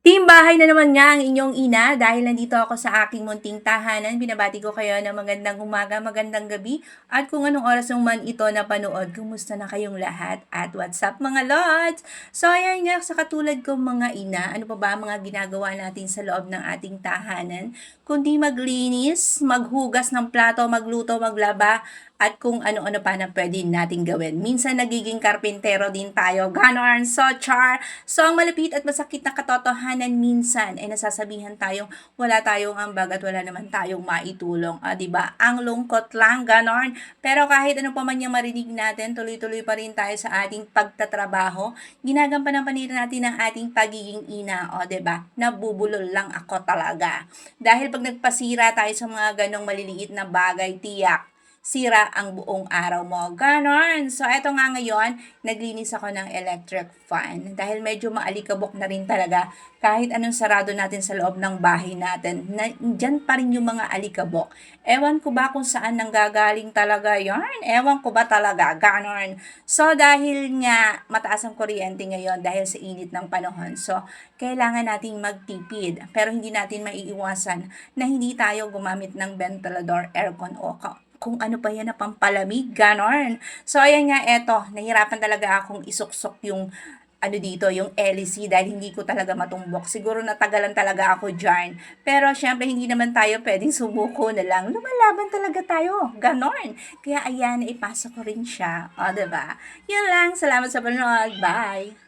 Team bahay na naman nga ang inyong ina dahil nandito ako sa aking munting tahanan. Binabati ko kayo ng magandang umaga, magandang gabi at kung anong oras nung man ito napanood, kumusta na kayong lahat at what's up mga lods? So ayan nga, sa katulad ko mga ina, ano pa ba mga ginagawa natin sa loob ng ating tahanan? Kundi maglinis, maghugas ng plato, magluto, maglaba at kung ano-ano pa na pwede nating gawin. Minsan nagiging karpintero din tayo. Ganon, so char. So ang malapit at masakit na katotohanan minsan ay nasasabihan tayong wala tayong ambag at wala naman tayong maitulong. 'Di ba? Ang lungkot lang, ganon. Pero kahit ano pa man yung marinig natin, tuloy-tuloy pa rin tayo sa ating pagtatrabaho. Ginagampanan pa rin natin ang ating pagiging ina. 'Di ba? Nabubulol lang ako talaga. Dahil pag nagpasira tayo sa mga ganong maliliit na bagay, tiyak sira ang buong araw mo. Ganon. So, eto nga ngayon, naglinis ako ng electric fan. Dahil medyo maalikabok na rin talaga. Kahit anong sarado natin sa loob ng bahay natin, dyan pa rin yung mga alikabok. Ewan ko ba kung saan nanggagaling talaga yarn? Ewan ko ba talaga? Ganon. So, dahil nga mataas ang kuryente ngayon dahil sa init ng panahon. So, kailangan nating magtipid. Pero hindi natin maiiwasan na hindi tayo gumamit ng ventilador, aircon o kung ano pa yan na pampalamig, ganon. So, ayan nga, eto, nahirapan talaga akong isuksok yung dito, yung LEC dahil hindi ko talaga matumbok. Siguro natagalan talaga ako dyan. Pero syempre hindi naman tayo pwedeng sumuko na lang. Lumalaban talaga tayo. Ganon. Kaya ayan, ipasa ko rin siya. O, diba? Yun lang. Salamat sa panonood. Bye!